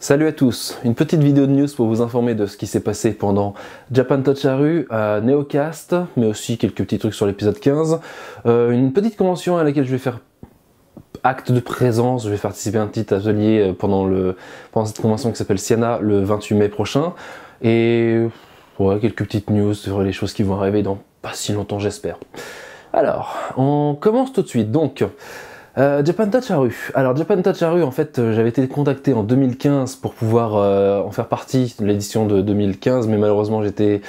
Salut à tous, une petite vidéo de news pour vous informer de ce qui s'est passé pendant Japan Touch Haru, Neocast, mais aussi quelques petits trucs sur l'épisode 15. Une petite convention à laquelle je vais faire acte de présence, je vais participer à un petit atelier pendant cette convention qui s'appelle Siena le 28 mai prochain. Et ouais, quelques petites news sur les choses qui vont arriver dans pas si longtemps j'espère. Alors, on commence tout de suite donc. Japan Touch Haru. Alors Japan Touch Haru, en fait, j'avais été contacté en 2015 pour pouvoir en faire partie de l'édition de 2015, mais malheureusement j'étais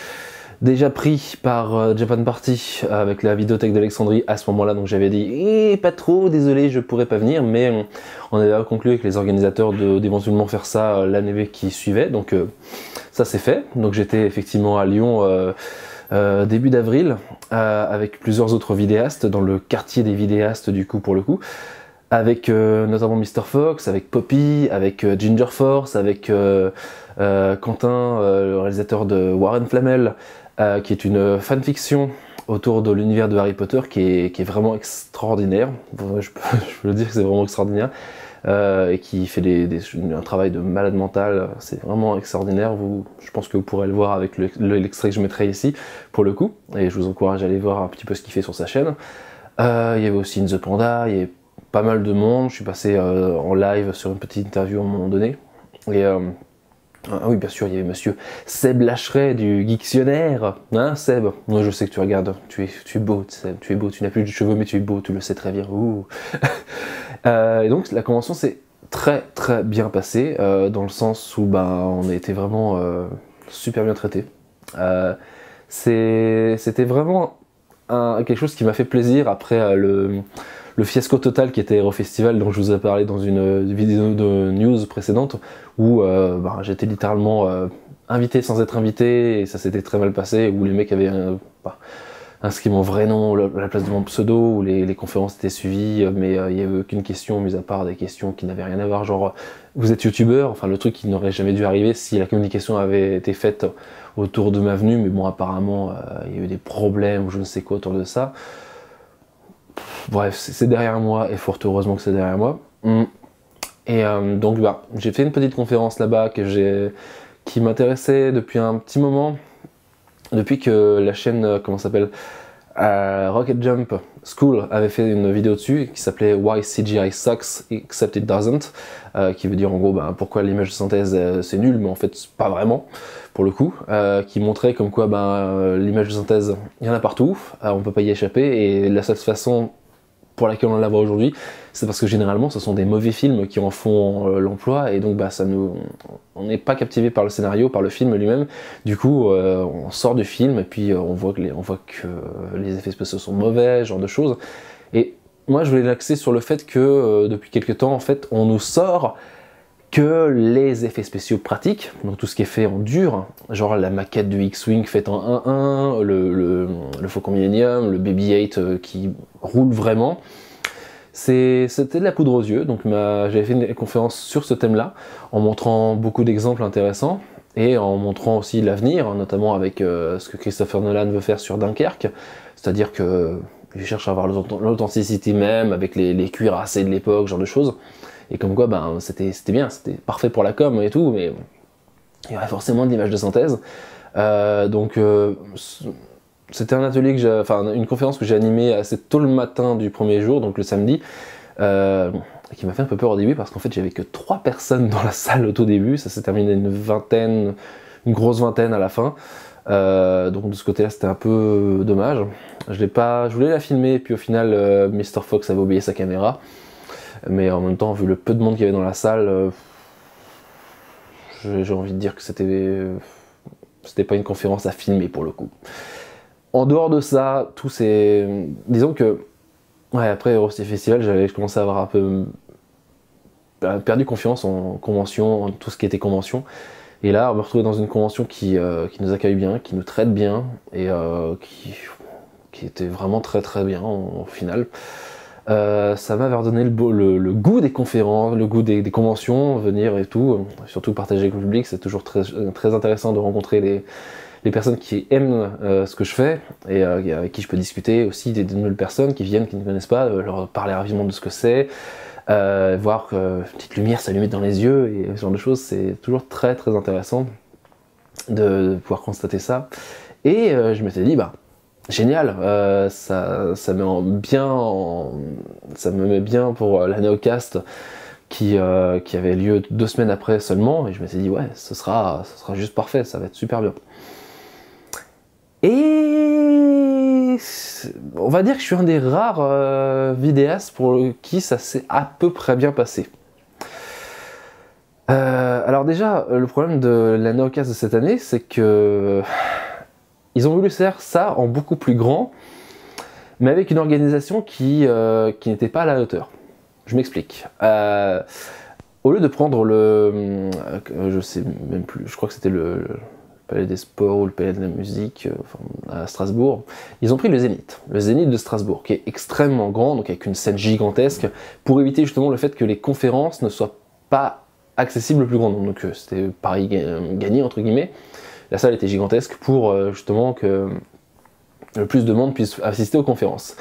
déjà pris par Japan Party avec la vidéothèque d'Alexandrie à ce moment-là, donc j'avais dit pas trop, désolé, je pourrais pas venir, mais on avait conclu avec les organisateurs d'éventuellement faire ça l'année qui suivait, donc ça c'est fait. Donc j'étais effectivement à Lyon début d'avril, avec plusieurs autres vidéastes, dans le quartier des vidéastes du coup pour le coup, avec notamment Mr. Fox, avec Poppy, avec Ginger Force, avec Quentin, le réalisateur de Warren Flamel, qui est une fanfiction autour de l'univers de Harry Potter qui est vraiment extraordinaire, je peux le dire que c'est vraiment extraordinaire. Et qui fait un travail de malade mental, c'est vraiment extraordinaire. Je pense que vous pourrez le voir avec l'extrait que je mettrai ici, pour le coup, et je vous encourage à aller voir un petit peu ce qu'il fait sur sa chaîne. Il y avait aussi In The Panda, il y avait pas mal de monde, je suis passé en live sur une petite interview à un moment donné, et oui, bien sûr, il y avait monsieur Seb Lacheret du Geektionnaire, hein Seb? Moi je sais que tu regardes, tu es beau Seb, tu es beau, tu n'as plus de cheveux mais tu es beau, tu le sais très bien. Ouh. Et donc la convention s'est très bien passée, dans le sens où on a été vraiment super bien traités. C'était vraiment quelque chose qui m'a fait plaisir après le fiasco total qui était Hero Festival dont je vous ai parlé dans une vidéo de news précédente, où j'étais littéralement invité sans être invité, et ça s'était très mal passé, où les mecs avaient inscrit mon vrai nom à la place de mon pseudo, où les conférences étaient suivies, mais il n'y avait aucune question, mis à part des questions qui n'avaient rien à voir, genre vous êtes youtubeur, enfin le truc qui n'aurait jamais dû arriver si la communication avait été faite autour de ma venue, mais bon apparemment il y a eu des problèmes ou je ne sais quoi autour de ça. Bref, c'est derrière moi, et fort heureusement que c'est derrière moi. Et donc j'ai fait une petite conférence là-bas qui m'intéressait depuis un petit moment, depuis que la chaîne, comment ça s'appelle, Rocket Jump School avait fait une vidéo dessus qui s'appelait Why CGI Sucks Except It Doesn't, qui veut dire en gros pourquoi l'image de synthèse c'est nul, mais en fait pas vraiment pour le coup, qui montrait comme quoi l'image de synthèse il y en a partout, on peut pas y échapper, et la seule façon pour laquelle on la voit aujourd'hui, c'est parce que généralement ce sont des mauvais films qui en font l'emploi, et donc on n'est pas captivé par le scénario, par le film lui-même. Du coup on sort du film et puis on voit que les effets spéciaux sont mauvais, ce genre de choses. Et moi je voulais l'axer sur le fait que depuis quelques temps en fait on nous sort que les effets spéciaux pratiques, donc tout ce qui est fait en dur, genre la maquette du X-Wing faite en 1-1, le Faucon Millennium, le BB-8 qui roule vraiment, c'était de la poudre aux yeux. Donc j'avais fait une conférence sur ce thème-là, en montrant beaucoup d'exemples intéressants, et en montrant aussi l'avenir, notamment avec ce que Christopher Nolan veut faire sur Dunkerque, c'est-à-dire que il cherche à avoir l'authenticité même, avec les cuirassés de l'époque, ce genre de choses. Et comme quoi, c'était bien, c'était parfait pour la com et tout, mais il y aurait forcément de l'image de synthèse. C'était un atelier une conférence que j'ai animée assez tôt le matin du premier jour, donc le samedi, qui m'a fait un peu peur au début, parce qu'en fait j'avais que 3 personnes dans la salle au tout début, ça s'est terminé une grosse vingtaine à la fin. Donc de ce côté-là c'était un peu dommage. Je voulais la filmer, puis au final Mr. Fox avait oublié sa caméra. Mais en même temps, vu le peu de monde qu'il y avait dans la salle, j'ai envie de dire que c'était pas une conférence à filmer pour le coup. En dehors de ça, disons que après Eurosty Festival, j'avais commencé à avoir un peu perdu confiance en convention, en tout ce qui était convention. Et là, on me retrouvait dans une convention qui nous accueille bien, qui nous traite bien, et qui était vraiment très bien au final. Ça m'a redonné le goût des conférences, le goût des conventions, venir et tout, surtout partager avec le public, c'est toujours très intéressant de rencontrer les personnes qui aiment ce que je fais, et avec qui je peux discuter aussi, des nouvelles personnes qui viennent, qui ne connaissent pas, leur parler rapidement de ce que c'est, voir une petite lumière s'allumer dans les yeux et ce genre de choses, c'est toujours très très intéressant de pouvoir constater ça. Et je m'étais dit, bah génial, ça me met bien pour la Neocast qui avait lieu 2 semaines après seulement, et je m'étais dit ouais, ce sera juste parfait, ça va être super bien. Et on va dire que je suis un des rares vidéastes pour qui ça s'est à peu près bien passé. Alors déjà, le problème de la Neocast de cette année, c'est que ils ont voulu faire ça en beaucoup plus grand, mais avec une organisation qui n'était pas à la hauteur. Je m'explique. Au lieu de prendre je sais même plus, je crois que c'était le Palais des Sports ou le Palais de la Musique à Strasbourg, ils ont pris le Zénith de Strasbourg, qui est extrêmement grand, donc avec une scène gigantesque, pour éviter justement le fait que les conférences ne soient pas accessibles au plus grand nombre. Donc c'était Paris gagné, entre guillemets. La salle était gigantesque pour justement que le plus de monde puisse assister aux conférences.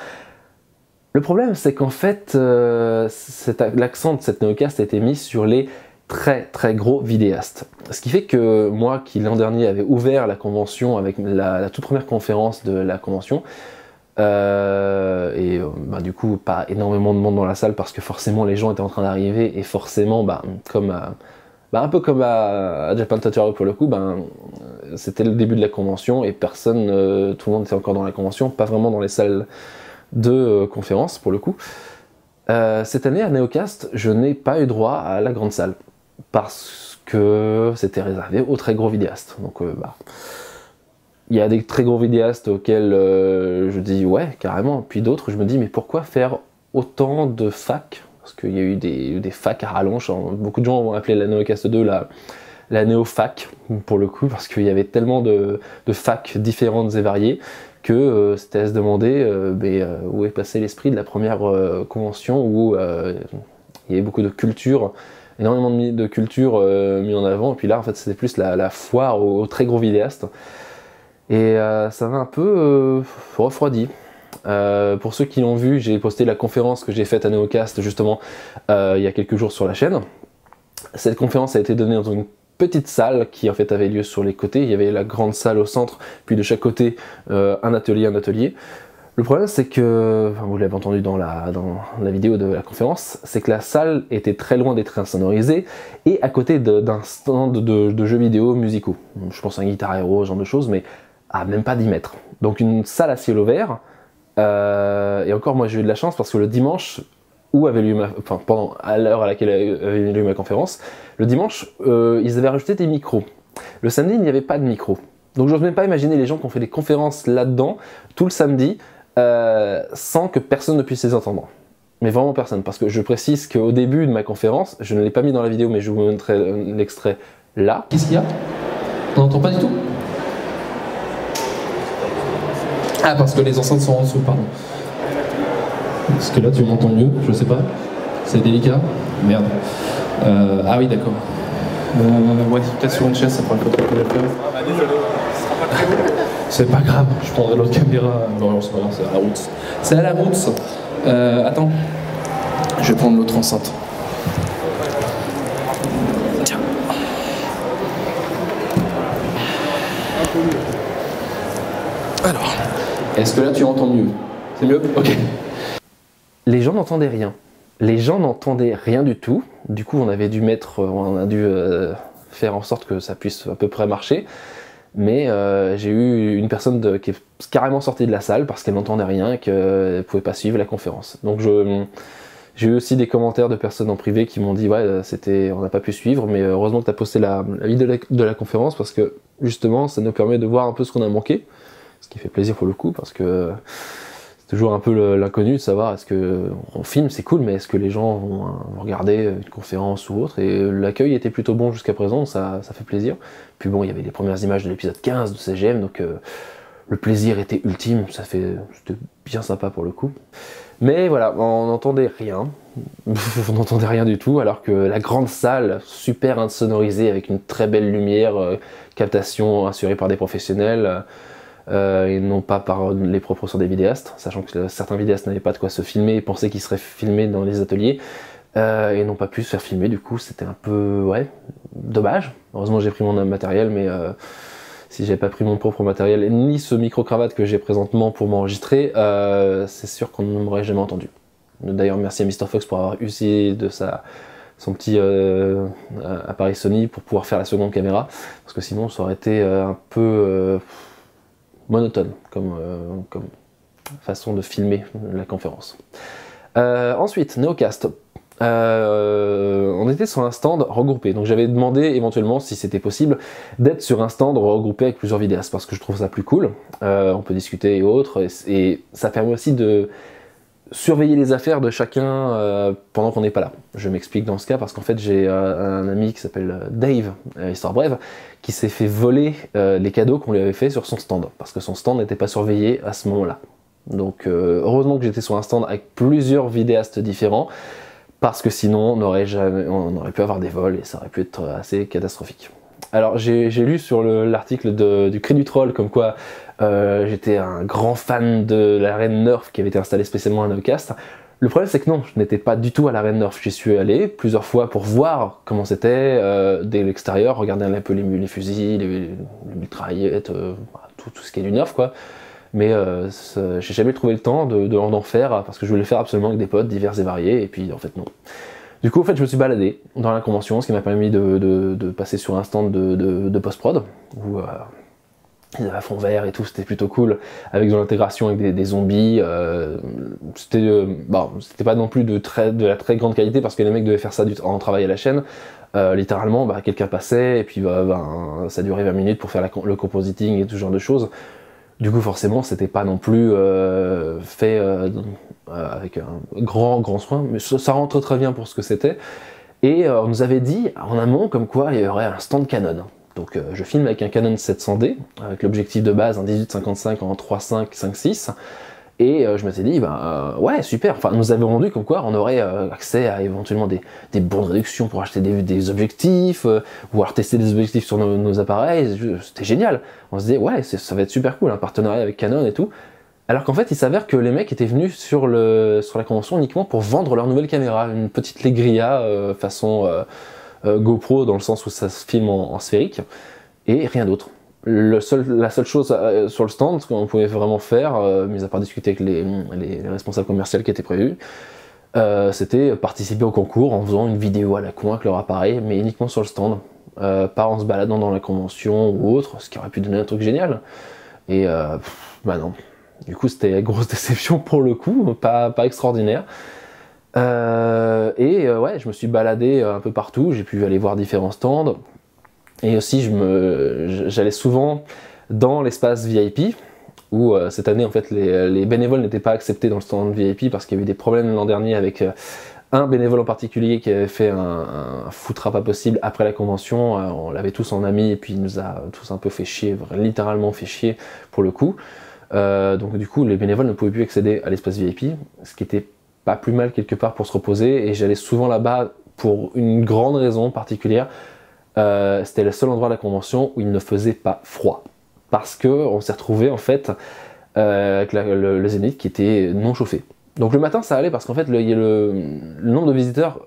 Le problème, c'est qu'en fait, l'accent de cette Neocast a été mis sur les très très gros vidéastes. Ce qui fait que moi, qui l'an dernier avait ouvert la convention avec la toute première conférence de la convention, du coup pas énormément de monde dans la salle parce que forcément les gens étaient en train d'arriver et forcément un peu comme à Japan Tattoo pour le coup, c'était le début de la convention et personne, tout le monde était encore dans la convention, pas vraiment dans les salles de conférence pour le coup. Cette année à Neocast, je n'ai pas eu droit à la grande salle parce que c'était réservé aux très gros vidéastes. Donc il y a des très gros vidéastes auxquels je dis ouais carrément, puis d'autres je me dis mais pourquoi faire autant de facs, parce qu'il y a eu des facs à rallonge. Beaucoup de gens ont appelé la Neocast 2 la néo-fac pour le coup, parce qu'il y avait tellement de facs différentes et variées que c'était à se demander où est passé l'esprit de la première convention où il y avait beaucoup de culture, énormément de culture mis en avant, et puis là en fait c'était plus la foire aux très gros vidéastes, et ça m'a un peu refroidi. Pour ceux qui l'ont vu, j'ai posté la conférence que j'ai faite à Neocast justement il y a quelques jours sur la chaîne. Cette conférence a été donnée dans une petite salle qui en fait avait lieu sur les côtés. Il y avait la grande salle au centre, puis de chaque côté un atelier. Le problème c'est que, vous l'avez entendu dans la vidéo de la conférence, c'est que la salle était très loin d'être insonorisée et à côté d'un stand de jeux vidéo musicaux. Je pense à un Guitar Hero, ce genre de choses, mais à même pas 10 mètres. Donc une salle à ciel ouvert, et encore moi j'ai eu de la chance parce que le dimanche, à l'heure à laquelle avait lieu ma conférence, le dimanche, ils avaient rajouté des micros. Le samedi, il n'y avait pas de micro. Donc j'ose même pas imaginer les gens qui ont fait des conférences là-dedans, tout le samedi, sans que personne ne puisse les entendre. Mais vraiment personne, parce que je précise qu'au début de ma conférence, je ne l'ai pas mis dans la vidéo, mais je vous montrerai l'extrait là. Qu'est-ce qu'il y a? On n'entend pas du tout? Ah, parce que les enceintes sont en dessous, pardon. Parce que là, tu m'entends mieux, je sais pas. C'est délicat. Merde. Ah oui, d'accord. Ouais, peut-être sur une chaise, ça prend une photo plus à faire. Ah bah désolé, ce sera pas très beau. C'est pas grave, je prendrai l'autre caméra. Non, c'est pas grave, c'est à la route. C'est à la route. Attends. Je vais prendre l'autre enceinte. Tiens. Alors, est-ce que là tu entends mieux? C'est mieux? Ok. Les gens n'entendaient rien. Les gens n'entendaient rien du tout. Du coup, on a dû faire en sorte que ça puisse à peu près marcher. Mais j'ai eu une personne qui est carrément sortie de la salle parce qu'elle n'entendait rien et qu'elle ne pouvait pas suivre la conférence. Donc j'ai eu aussi des commentaires de personnes en privé qui m'ont dit ouais, on n'a pas pu suivre, mais heureusement que tu as posté la vidéo de la conférence parce que justement ça nous permet de voir un peu ce qu'on a manqué. Ce qui fait plaisir pour le coup parce que c'est toujours un peu l'inconnu de savoir est-ce qu'on filme, c'est cool, mais est-ce que les gens vont regarder une conférence ou autre, et l'accueil était plutôt bon jusqu'à présent, ça fait plaisir. Puis bon, il y avait les premières images de l'épisode 15 de CGM, donc le plaisir était ultime, c'était bien sympa pour le coup. Mais voilà, on n'entendait rien, on n'entendait rien du tout, alors que la grande salle, super insonorisée, avec une très belle lumière, captation assurée par des professionnels, et non pas par les proportions des vidéastes, sachant que certains vidéastes n'avaient pas de quoi se filmer et pensaient qu'ils seraient filmés dans les ateliers. et n'ont pas pu se faire filmer. Du coup, c'était un peu, ouais, dommage. Heureusement, j'ai pris mon matériel, mais si j'avais pas pris mon propre matériel, ni ce micro-cravate que j'ai présentement pour m'enregistrer, c'est sûr qu'on ne m'aurait jamais entendu. D'ailleurs, merci à Mr. Fox pour avoir usé de son petit appareil Sony pour pouvoir faire la seconde caméra, parce que sinon ça aurait été un peu monotone comme façon de filmer la conférence. Ensuite, Neocast. On était sur un stand regroupé, donc j'avais demandé éventuellement si c'était possible d'être sur un stand regroupé avec plusieurs vidéastes, parce que je trouve ça plus cool, on peut discuter et autres, et ça permet aussi de surveiller les affaires de chacun pendant qu'on n'est pas là. Je m'explique dans ce cas parce qu'en fait j'ai un ami qui s'appelle Dave, histoire brève, qui s'est fait voler les cadeaux qu'on lui avait fait sur son stand, parce que son stand n'était pas surveillé à ce moment-là. Donc heureusement que j'étais sur un stand avec plusieurs vidéastes différents, parce que sinon on aurait pu avoir des vols et ça aurait pu être assez catastrophique. Alors j'ai lu sur l'article du Cri du Troll comme quoi j'étais un grand fan de l'arène Nerf qui avait été installée spécialement à Neocast. Le problème c'est que non, je n'étais pas du tout à l'arène Nerf, j'y suis allé plusieurs fois pour voir comment c'était dès l'extérieur, regarder un peu les fusils, les mitraillettes, tout ce qui est du Nerf quoi. Mais j'ai jamais trouvé le temps d'en faire parce que je voulais le faire absolument avec des potes divers et variés et puis en fait non. Du coup en fait je me suis baladé dans la convention, ce qui m'a permis de passer sur un stand de post-prod où ils avaient un fond vert et tout, c'était plutôt cool, avec de l'intégration avec des zombies, c'était pas non plus de la très grande qualité parce que les mecs devaient faire ça en travail à la chaîne, littéralement quelqu'un passait et puis ça durait 20 minutes pour faire le compositing et tout ce genre de choses. Du coup, forcément, c'était pas non plus fait avec un grand soin, mais ça rentre très bien pour ce que c'était. Et on nous avait dit en amont comme quoi il y aurait un stand Canon. Donc je filme avec un Canon 700D, avec l'objectif de base un 18-55 en 3.5, 5.6. Et je m'étais dit, ouais, super. Enfin, nous avait vendu comme quoi on aurait accès à éventuellement des bons de réduction pour acheter des objectifs, ou alors tester des objectifs sur nos appareils. C'était génial. On se disait, ouais, ça va être super cool, un partenariat avec Canon et tout. Alors qu'en fait, il s'avère que les mecs étaient venus sur la convention uniquement pour vendre leur nouvelle caméra, une petite Legria façon GoPro, dans le sens où ça se filme en sphérique, et rien d'autre. La seule chose sur le stand, ce qu'on pouvait vraiment faire, mis à part discuter avec les responsables commerciaux qui étaient prévus, c'était participer au concours en faisant une vidéo à la con avec leur appareil, mais uniquement sur le stand, pas en se baladant dans la convention ou autre, ce qui aurait pu donner un truc génial. Et non. Du coup, c'était une grosse déception pour le coup, pas extraordinaire. Ouais, je me suis baladé un peu partout, j'ai pu aller voir différents stands. Et aussi, j'allais souvent dans l'espace VIP, où cette année, en fait, les bénévoles n'étaient pas acceptés dans le stand VIP parce qu'il y a eu des problèmes l'an dernier avec un bénévole en particulier qui avait fait un foutra pas possible après la convention. On l'avait tous en ami et puis il nous a tous un peu fait chier, littéralement fait chier pour le coup. Donc du coup, les bénévoles ne pouvaient plus accéder à l'espace VIP, ce qui était pas plus mal quelque part pour se reposer. Et j'allais souvent là-bas pour une grande raison particulière. C'était le seul endroit de la convention où il ne faisait pas froid. Parce qu'on s'est retrouvé en fait avec le Zénith qui était non chauffé. Donc le matin ça allait parce qu'en fait le nombre de visiteurs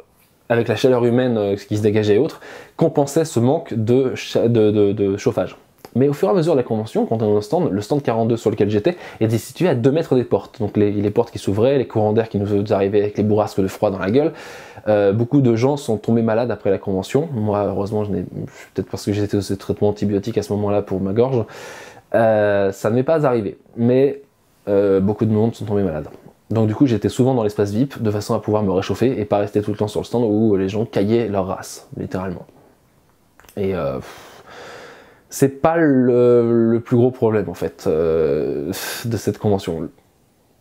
avec la chaleur humaine qui se dégageait et autres compensait ce manque de chauffage. Mais au fur et à mesure de la convention, quand on est au stand, le stand 42 sur lequel j'étais était situé à 2 mètres des portes. Donc les portes qui s'ouvraient, les courants d'air qui nous arrivaient avec les bourrasques de froid dans la gueule. Beaucoup de gens sont tombés malades après la convention. Moi, heureusement, peut-être parce que j'étais au traitement antibiotique à ce moment-là pour ma gorge, ça ne m'est pas arrivé. Mais beaucoup de monde sont tombés malades. Donc du coup, j'étais souvent dans l'espace VIP de façon à pouvoir me réchauffer et pas rester tout le temps sur le stand où les gens caillaient leur race, littéralement. Et c'est pas le plus gros problème en fait de cette convention.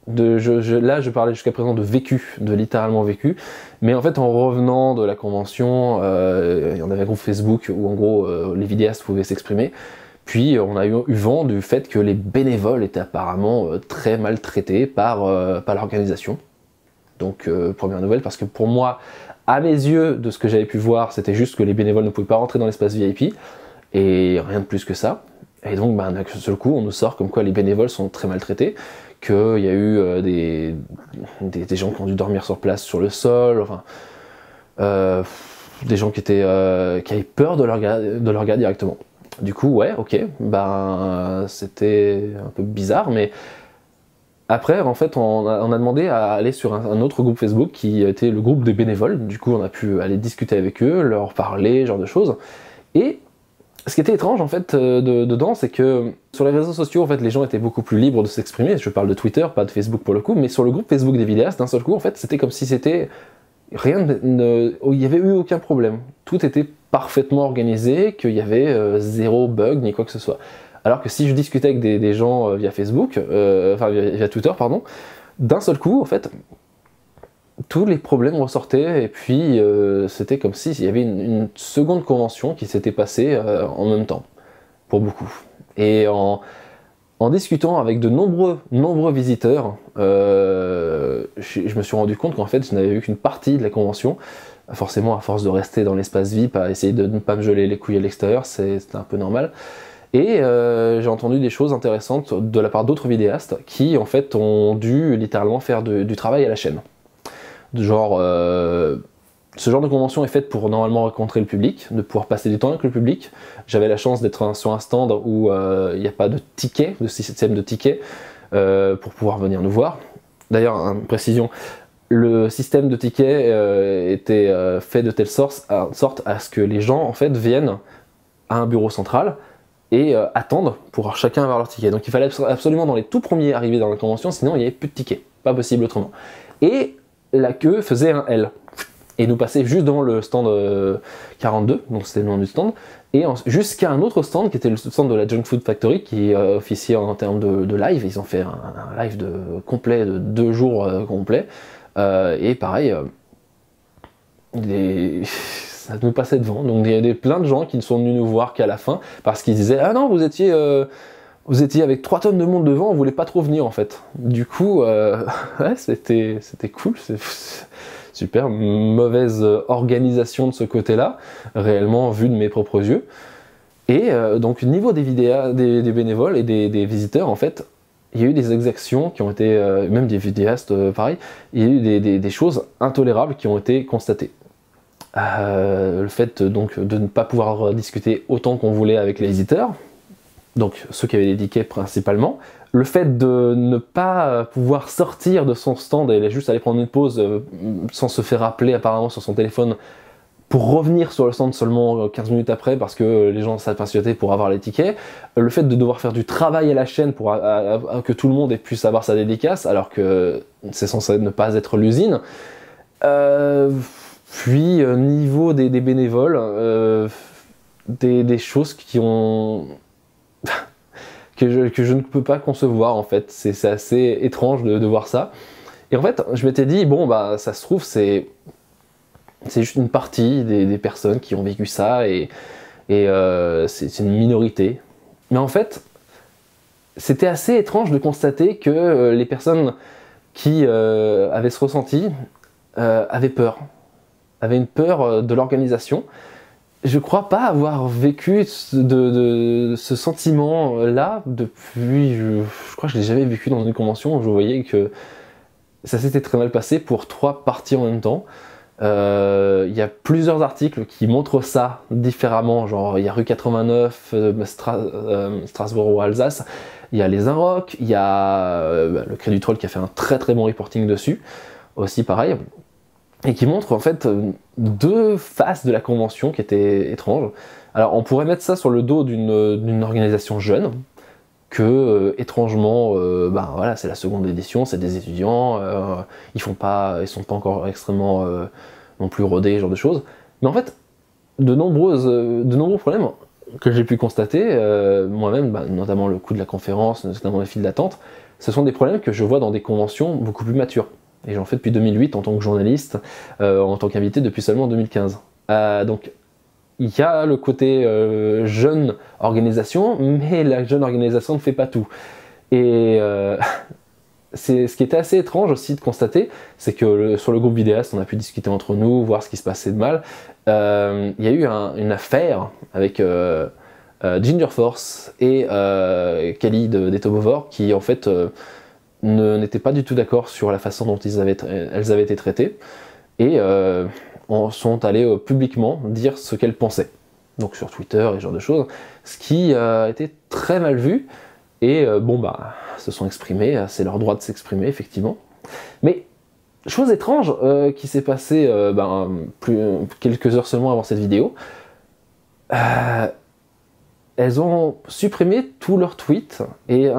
Là je parlais jusqu'à présent de vécu, de littéralement vécu, mais en fait en revenant de la convention, il y en avait un groupe Facebook où en gros les vidéastes pouvaient s'exprimer, puis on a eu vent du fait que les bénévoles étaient apparemment très maltraités par l'organisation. Donc première nouvelle, parce que pour moi, à mes yeux, de ce que j'avais pu voir, c'était juste que les bénévoles ne pouvaient pas rentrer dans l'espace VIP, et rien de plus que ça. Et donc d'un seul coup on nous sort comme quoi les bénévoles sont très maltraités, qu'il y a eu des gens qui ont dû dormir sur place sur le sol, enfin des gens qui avaient peur de leur gars directement. Du coup, ouais, ok, ben c'était un peu bizarre, mais après, en fait, on a demandé à aller sur un autre groupe Facebook qui était le groupe des bénévoles. Du coup, on a pu aller discuter avec eux, leur parler, ce genre de choses. Et ce qui était étrange, en fait, dedans, c'est que sur les réseaux sociaux, en fait, les gens étaient beaucoup plus libres de s'exprimer. Je parle de Twitter, pas de Facebook pour le coup, mais sur le groupe Facebook des vidéastes, d'un seul coup, en fait, c'était comme si c'était il n'y avait eu aucun problème. Tout était parfaitement organisé, qu'il y avait zéro bug ni quoi que ce soit. Alors que si je discutais avec des gens via Facebook, enfin via Twitter, pardon, d'un seul coup, en fait, tous les problèmes ressortaient et puis c'était comme s'il y avait une seconde convention qui s'était passée en même temps, pour beaucoup. Et en discutant avec de nombreux visiteurs, je me suis rendu compte qu'en fait je n'avais vu qu'une partie de la convention. Forcément, à force de rester dans l'espace VIP, à essayer de ne pas me geler les couilles à l'extérieur, c'était un peu normal. Et j'ai entendu des choses intéressantes de la part d'autres vidéastes qui en fait ont dû littéralement faire du travail à la chaîne. Genre, ce genre de convention est faite pour normalement rencontrer le public, de pouvoir passer du temps avec le public. J'avais la chance d'être sur un stand où il n'y a pas de ticket, de système de ticket, pour pouvoir venir nous voir. D'ailleurs, une précision, le système de ticket était fait de telle sorte à ce que les gens en fait viennent à un bureau central et attendent pour chacun avoir leur ticket. Donc il fallait absolument dans les tout premiers arrivés dans la convention, sinon il n'y avait plus de tickets, pas possible autrement. Et la queue faisait un L. Et nous passait juste devant le stand 42, donc c'était le nom du stand, et jusqu'à un autre stand qui était le stand de la Junk Food Factory qui officiait en termes de live. Ils ont fait un live complet de 2 jours complets, et pareil, ça nous passait devant. Donc il y a plein de gens qui ne sont venus nous voir qu'à la fin parce qu'ils disaient ah non vous étiez avec 3 tonnes de monde devant, on voulait pas trop venir en fait. Du coup, ouais, c'était cool. Super mauvaise organisation de ce côté-là, réellement vu de mes propres yeux. Et donc au niveau des bénévoles et des visiteurs, en fait, il y a eu des exactions qui ont été, même des vidéastes pareil, il y a eu des choses intolérables qui ont été constatées. Le fait donc de ne pas pouvoir discuter autant qu'on voulait avec les visiteurs, donc ceux qui avaient des tickets principalement, le fait de ne pas pouvoir sortir de son stand et juste aller prendre une pause sans se faire appeler apparemment sur son téléphone pour revenir sur le stand seulement 15 minutes après parce que les gens s'impatientaient pour avoir les tickets, le fait de devoir faire du travail à la chaîne pour que tout le monde puisse avoir sa dédicace alors que c'est censé ne pas être l'usine. Puis niveau des bénévoles, des choses qui ont... que je ne peux pas concevoir en fait, c'est assez étrange de voir ça. Et en fait, je m'étais dit, bon bah ça se trouve c'est juste une partie des personnes qui ont vécu ça et c'est une minorité. Mais en fait, c'était assez étrange de constater que les personnes qui avaient ce ressenti avaient peur. Avaient une peur de l'organisation. Je crois pas avoir vécu ce sentiment-là depuis... Je crois que je l'ai jamais vécu dans une convention où je voyais que ça s'était très mal passé pour 3 parties en même temps. Il y a plusieurs articles qui montrent ça différemment, genre il y a Rue 89, Strasbourg ou Alsace, il y a les Inrocks, il y a le Cri du Troll qui a fait un très très bon reporting dessus, aussi pareil, et qui montre en fait 2 faces de la convention qui étaient étranges. Alors on pourrait mettre ça sur le dos d'une organisation jeune, que étrangement, ben voilà, c'est la seconde édition, c'est des étudiants, ils sont pas encore extrêmement non plus rodés, ce genre de choses. Mais en fait, de nombreux problèmes que j'ai pu constater moi-même, bah, notamment le coût de la conférence, notamment les files d'attente, ce sont des problèmes que je vois dans des conventions beaucoup plus matures. Et j'en fais depuis 2008 en tant que journaliste, en tant qu'invité depuis seulement 2015. Donc il y a le côté jeune organisation, mais la jeune organisation ne fait pas tout. Et ce qui était assez étrange aussi de constater, c'est que sur le groupe vidéaste, on a pu discuter entre nous, voir ce qui se passait de mal. Il y a eu une affaire avec Ginger Force et Kali d'Etobovore qui en fait n'étaient pas du tout d'accord sur la façon dont elles avaient été traitées. Et sont allées publiquement dire ce qu'elles pensaient. Donc sur Twitter et ce genre de choses, ce qui a été très mal vu, et se sont exprimés, c'est leur droit de s'exprimer, effectivement. Mais, chose étrange qui s'est passée quelques heures seulement avant cette vidéo, elles ont supprimé tous leurs tweets et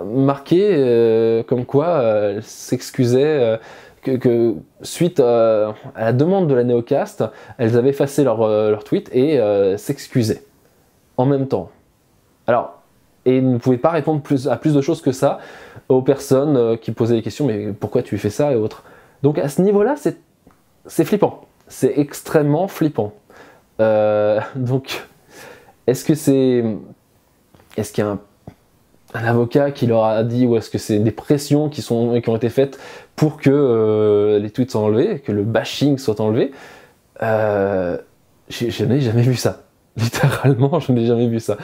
marqué comme quoi elles s'excusaient, que suite à la demande de la Neocast, elles avaient effacé leur tweet et s'excusaient en même temps. Alors, et ne pouvaient pas répondre à plus de choses que ça aux personnes qui posaient des questions, mais pourquoi tu fais ça et autres. Donc à ce niveau-là, c'est flippant. C'est extrêmement flippant. Donc, est-ce qu'il y a un avocat qui leur a dit, ou est-ce que c'est des pressions qui ont été faites pour que les tweets soient enlevés, que le bashing soit enlevé? Je n'ai jamais vu ça. Littéralement, je n'ai jamais vu ça.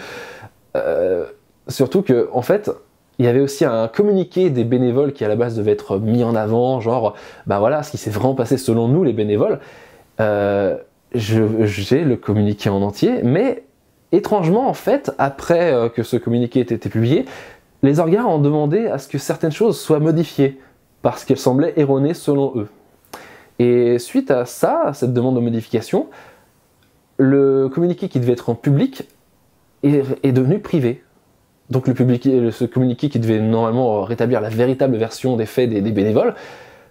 Surtout que, en fait, il y avait aussi un communiqué des bénévoles qui à la base devait être mis en avant, genre, voilà, ce qui s'est vraiment passé selon nous, les bénévoles. J'ai le communiqué en entier, mais étrangement, en fait, après que ce communiqué ait été publié, les organes ont demandé à ce que certaines choses soient modifiées, parce qu'elles semblaient erronées selon eux. Et suite à ça, à cette demande de modification, le communiqué qui devait être en public est devenu privé. Donc ce communiqué qui devait normalement rétablir la véritable version des faits des bénévoles,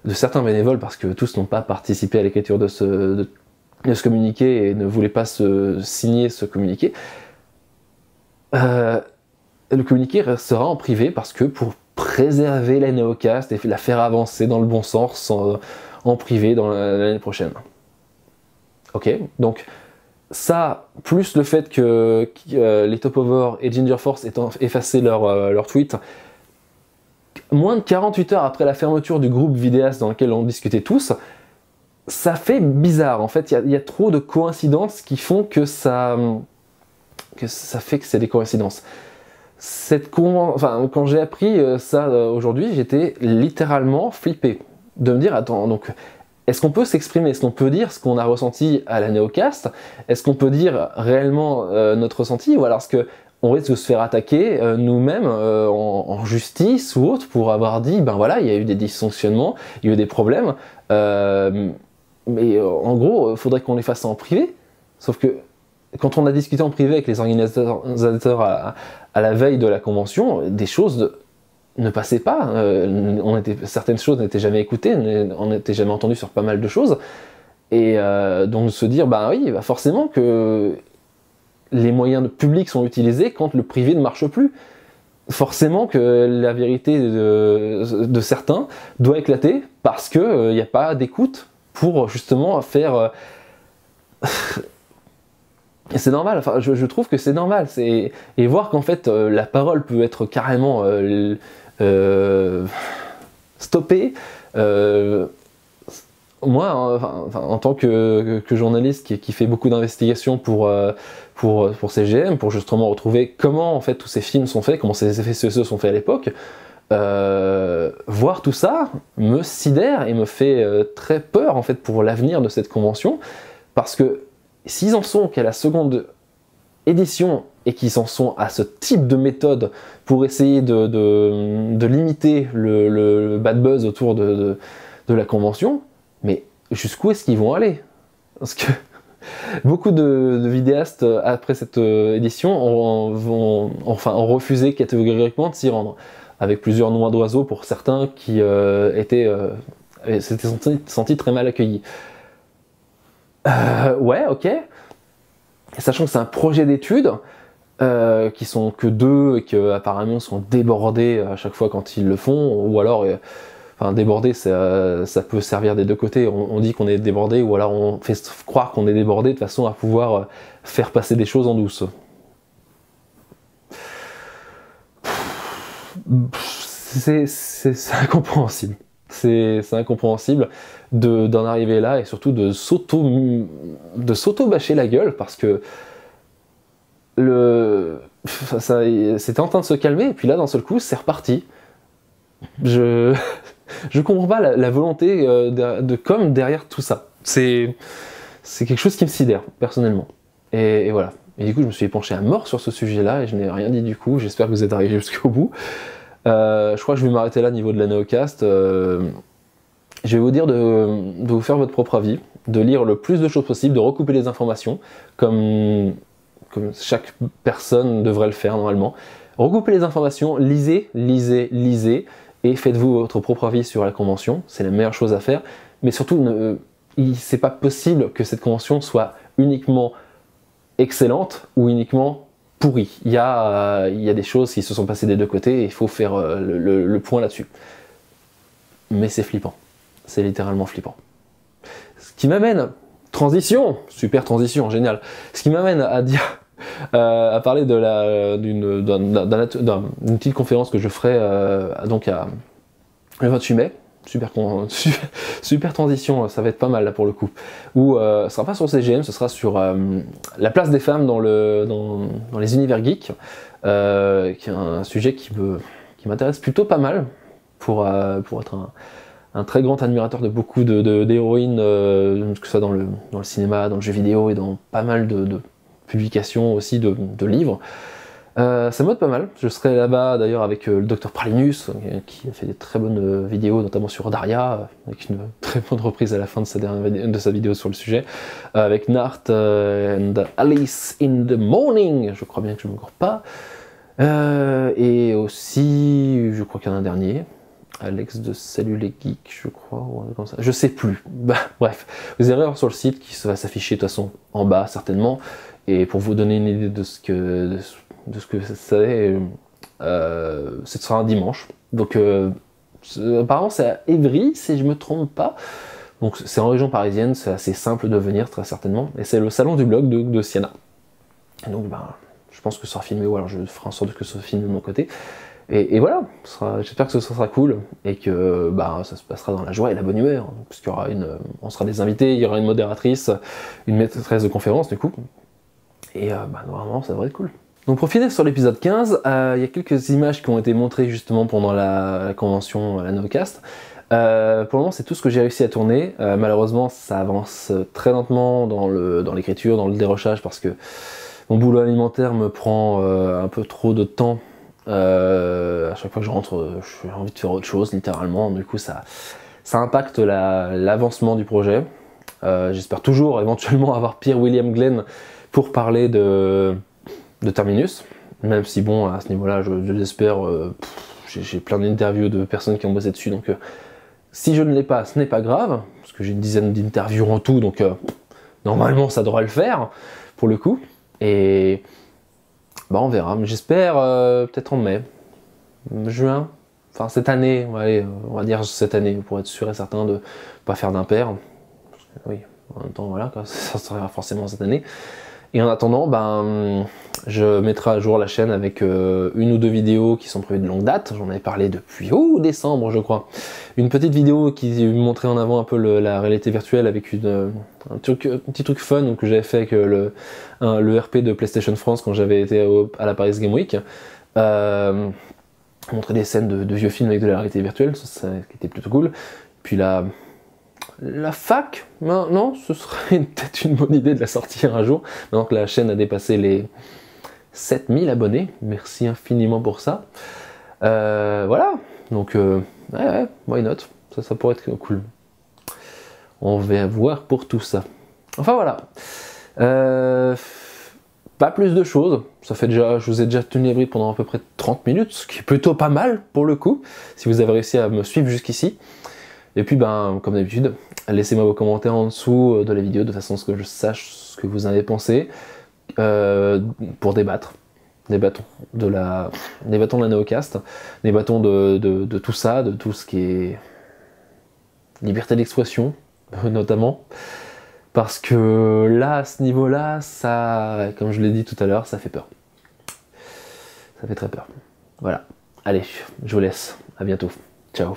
de certains bénévoles, parce que tous n'ont pas participé à l'écriture de ce communiqué et ne voulaient pas signer ce communiqué, le communiqué restera en privé parce que pour préserver la Neocast et la faire avancer dans le bon sens en privé dans l'année prochaine. Ok, donc ça, plus le fait que les Topover et Ginger Force aient effacé leur tweet, moins de 48 heures après la fermeture du groupe vidéaste dans lequel on discutait tous, ça fait bizarre. En fait, il y a trop de coïncidences qui font que ça fait que c'est des coïncidences. Quand j'ai appris ça aujourd'hui, j'étais littéralement flippé de me dire, attends, donc est-ce qu'on peut s'exprimer? Est-ce qu'on peut dire ce qu'on a ressenti à la Neocast? Est-ce qu'on peut dire réellement notre ressenti? Ou alors est-ce qu'on risque de se faire attaquer nous-mêmes en justice ou autre pour avoir dit, voilà, il y a eu des dysfonctionnements, il y a eu des problèmes, mais en gros, il faudrait qu'on les fasse en privé. Sauf que quand on a discuté en privé avec les organisateurs à la veille de la convention, des choses ne passaient pas. Certaines choses n'étaient jamais écoutées, on n'était jamais entendu sur pas mal de choses. Et donc se dire, oui, forcément que les moyens publics sont utilisés quand le privé ne marche plus. Forcément que la vérité de certains doit éclater parce qu'il n'y a pas d'écoute pour justement faire... Et c'est normal, je trouve que c'est normal. Et voir qu'en fait la parole peut être carrément stoppée. Moi, en tant que journaliste qui fait beaucoup d'investigations pour CGM, pour justement retrouver comment en fait tous ces films sont faits, comment ces effets spéciaux sont faits à l'époque, voir tout ça me sidère et me fait très peur en fait pour l'avenir de cette convention, parce que s'ils en sont qu'à la seconde édition et qu'ils en sont à ce type de méthode pour essayer de limiter le bad buzz autour de la convention, mais jusqu'où est-ce qu'ils vont aller? Parce que beaucoup de vidéastes après cette édition ont refusé catégoriquement de s'y rendre, avec plusieurs noix d'oiseaux pour certains qui s'étaient sentis très mal accueillis. Ouais, ok. Sachant que c'est un projet d'études, qui sont que 2 et qui apparemment sont débordés à chaque fois quand ils le font, ou alors, débordé, ça peut servir des deux côtés. On dit qu'on est débordé, ou alors on fait croire qu'on est débordé de façon à pouvoir faire passer des choses en douce. C'est incompréhensible. C'est incompréhensible d'en arriver là et surtout de s'auto-bâcher la gueule parce que c'était en train de se calmer et puis là d'un seul coup c'est reparti. Je comprends pas la volonté de com derrière tout ça. c'est quelque chose qui me sidère, personnellement. Et voilà. Et du coup, je me suis penché à mort sur ce sujet-là, et je n'ai rien dit du coup. J'espère que vous êtes arrivés jusqu'au bout. Je crois que je vais m'arrêter là au niveau de la Neocast. Je vais vous dire de vous faire votre propre avis, de lire le plus de choses possible, de recouper les informations, comme chaque personne devrait le faire normalement. Recoupez les informations, lisez, et faites-vous votre propre avis sur la convention, c'est la meilleure chose à faire. Mais surtout, c'est pas possible que cette convention soit uniquement excellente ou uniquement pourrie. Il y a des choses qui se sont passées des deux côtés et il faut faire le point là-dessus. Mais c'est flippant. C'est littéralement flippant. Ce qui m'amène, super transition, génial. Ce qui m'amène à dire, à parler d'une petite conférence que je ferai donc le 28 mai. Super transition, ça va être pas mal là pour le coup. Où ce sera pas sur CGM, ce sera sur la place des femmes dans les univers geeks, qui est un sujet qui m'intéresse plutôt pas mal pour être un très grand admirateur de beaucoup d'héroïnes, que ce soit dans le cinéma, dans le jeu vidéo et dans pas mal de publications aussi de livres. Ça mode pas mal. Je serai là-bas d'ailleurs avec le Dr Pralinus qui a fait des très bonnes vidéos, notamment sur Daria, avec une très bonne reprise à la fin de sa vidéo sur le sujet, avec Nart and Alice in the Morning, je crois bien que je ne me gourre pas, et aussi, je crois qu'il y en a un dernier, Alex de Salut les Geeks, je crois, ou un truc comme ça. Je sais plus. Bah, bref, vous irez voir sur le site qui va s'afficher de toute façon en bas certainement, et pour vous donner une idée de ce que c'est, ce sera un dimanche. Donc apparemment c'est à Évry si je me trompe pas. Donc c'est en région parisienne, c'est assez simple de venir très certainement. Et c'est le salon du blog de Siena. Et donc je pense que ce sera filmé, ou alors je ferai en sorte que ce soit filmé de mon côté. Et voilà, j'espère que ce sera cool et que ça se passera dans la joie et la bonne humeur. Parce qu'il y aura on sera des invités, il y aura une modératrice, une maîtresse de conférence du coup. Et normalement ça devrait être cool. Donc pour finir sur l'épisode 15, il y a quelques images qui ont été montrées justement pendant la convention, la Neocast. Pour le moment c'est tout ce que j'ai réussi à tourner. Malheureusement ça avance très lentement dans l'écriture, dans le dérochage, parce que mon boulot alimentaire me prend un peu trop de temps. À chaque fois que je rentre, j'ai envie de faire autre chose littéralement, du coup ça impacte l'avancement du projet. J'espère toujours éventuellement avoir Pierre William Glenn pour parler de Terminus, même si bon à ce niveau-là je l'espère, j'ai plein d'interviews de personnes qui ont bossé dessus, donc si je ne l'ai pas, ce n'est pas grave, parce que j'ai une dizaine d'interviews en tout, donc normalement ça devrait le faire pour le coup, et on verra, mais j'espère peut-être en mai, juin, enfin cette année, on va dire cette année, pour être sûr et certain de pas faire d'impair, oui, en même temps voilà, ça sera forcément cette année. Et en attendant, je mettrai à jour la chaîne avec une ou deux vidéos qui sont prévues de longue date. J'en avais parlé depuis décembre, je crois. Une petite vidéo qui montrait en avant un peu la réalité virtuelle avec un petit truc fun que j'avais fait avec le RP de PlayStation France quand j'avais été à la Paris Game Week. Montrer des scènes de vieux films avec de la réalité virtuelle, ça qui était plutôt cool. Puis la fac, non, ce serait peut-être une bonne idée de la sortir un jour, maintenant que la chaîne a dépassé les 7000 abonnés, merci infiniment pour ça. Voilà, donc ouais, why not, ça pourrait être cool. On va voir pour tout ça. Enfin voilà, pas plus de choses, ça fait déjà, je vous ai déjà tenu abri pendant à peu près 30 minutes, ce qui est plutôt pas mal pour le coup, si vous avez réussi à me suivre jusqu'ici. Et puis comme d'habitude, laissez-moi vos commentaires en dessous de la vidéo de façon à ce que je sache ce que vous en avez pensé, pour débattre. Débattons de la Neocast, débattons de tout ça, de tout ce qui est liberté d'expression, notamment. Parce que là, à ce niveau-là, ça, comme je l'ai dit tout à l'heure, ça fait peur. Ça fait très peur. Voilà. Allez, je vous laisse. À bientôt. Ciao.